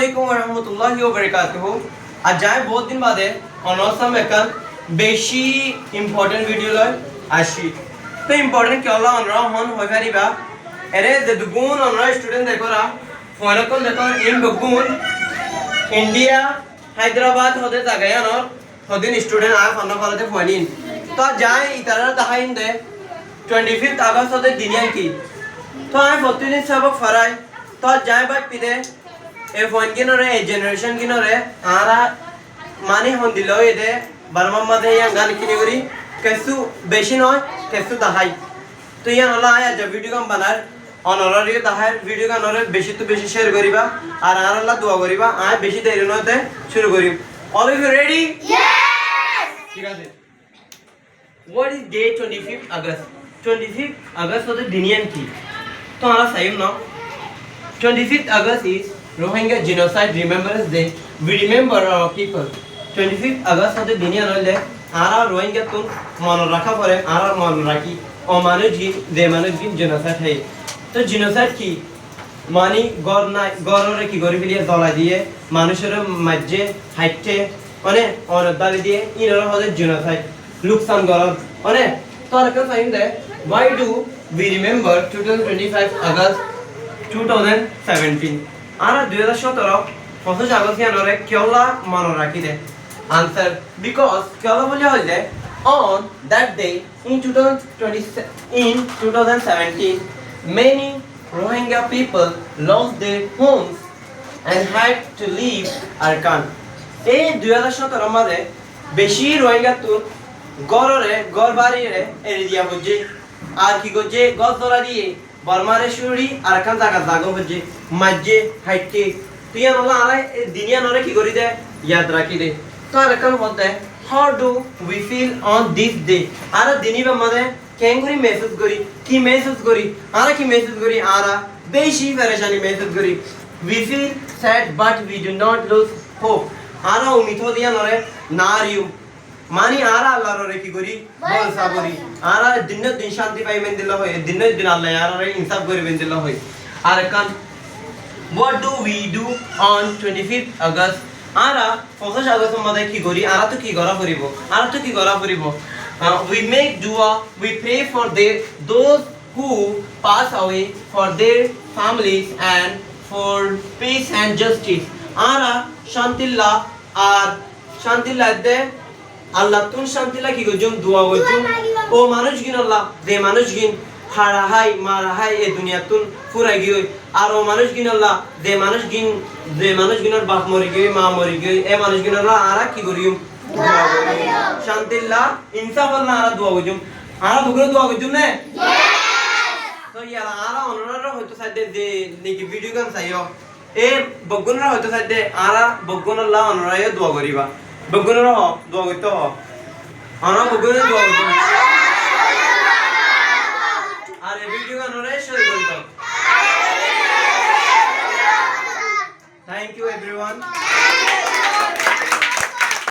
Assalamualaikum warahmatullahi wabarakatuh. आज जाए बहुत दिन बाद है अनौसम एकन बेशी important video लय आशी तो important क्या ला अनरा हन हो गया रिबा अरे जदगुन अनरा student देखो रा फोन को देखो इन बगुन इंडिया हैदराबाद होते जागया न होदिन student आ फन फलते फोनिन तो जाए इधर दहाइन दे 25th अगस्त होते दुनिया की तो आए फोटोनी सबक फराय तो जाए बात पिदे ए फोन की नरे ए जनरेशन की नरे आरा माने हम दिलो ये दे बर्मा मधे या गान की निगरी कैसु बेशी नॉय कैसु दहाई तो ये नला आया जब वीडियो का बनार और नला रियो दहाई वीडियो का नरे बेशी तो बेशी शेयर करीबा और आरा ला दुआ करीबा आए बेशी देरी नॉय ते शुरू करीब All of you ready? Yes! ठीक है What is day 25th August? 25th August होते दुनिया की तो हमारा सही ना 25th August is Rohingya Genocide Remembrance Day. We remember our people. 25th August होते दुनिया ना ले आरा रोहिंग्या तुम मानो रखा पड़े आरा मानो रखी और मानो जी दे मानो जी genocide है तो genocide की मानी गौर ना गौर रे की गौरी के लिए दौला दिए मानुष्य मज्जे हाइटे और दाली दिए इन और होते genocide लुक्सान गौर तो अरकन साइन दे why do we remember 2025 August 2017 आरा 2017 फसो जागस के नरे क्योला मानो राखी दे आंसर because क्योला बोले हो दे on that day in 2017 many Rohingya people lost their homes and had to leave Arakan ए 2017 मारे बेशी रोहिंग्या तु गौररे गौरबारी रे एरिया बुझे আর কি গজে গজ ধরা দিয়ে বর্মারে শুড়ি আর কান জায়গা জাগো হচ্ছে মাঝে হাইটে তুই নলা আরে দুনিয়া নরে কি করি দে याद রাখি দে তো আর কান বলতে how do we feel on this day আর দিনি বা মধ্যে কেন করি মেসেজ করি কি মেসেজ করি আর কি মেসেজ করি আর বেশি পরেশানি মেসেজ করি we feel sad but we do not lose hope আর উমিদ দিয়া নরে নারিউ मानी आरा अल्लाह रे की गोरी बोल साबरी आरा दिन दिन शांति पाई में दिला होय दिन दिन अल्लाह यार रे इंसाफ गोरी में दिला होय आरा कान what do we do on 25th August आरा 25 अगस्त मधे की गोरी आरा तो की गरा करिवो आरा तो की गरा करिवो we make dua we pray for those who pass away for their families and for peace and justice आरा शांतिल्ला आर शांतिल्ला दे আল্লাহ তুন শান্তি লাগি গজুম দোয়া গজুম ও মানুষ গিন আল্লাহ দে মানুষ গিন হারা হাই মারা হাই এ দুনিয়া তুন ফুরাই গই আর ও মানুষ গিন আল্লাহ দে মানুষ গিনর বাপ মরি গই মা মরি গই এ মানুষ গিন আল্লাহ আরা কি করিম দোয়া গজুম শান্তিল্লাহ ইনসাফ আল্লাহ আরা দোয়া গজুম আরা বুগরে দোয়া গজুম নে তো ইয়ালা আরা অনরা হয়তো সাইডে যে নেকি ভিডিও গান চাইও এ বগুনরা হয়তো সাইডে আরা বগুন আল্লাহ অনরায় দোয়া করিবা बगुनरा हो दो गतो हो आना बगुनरा दो गतो अरे वीडियो का नरेश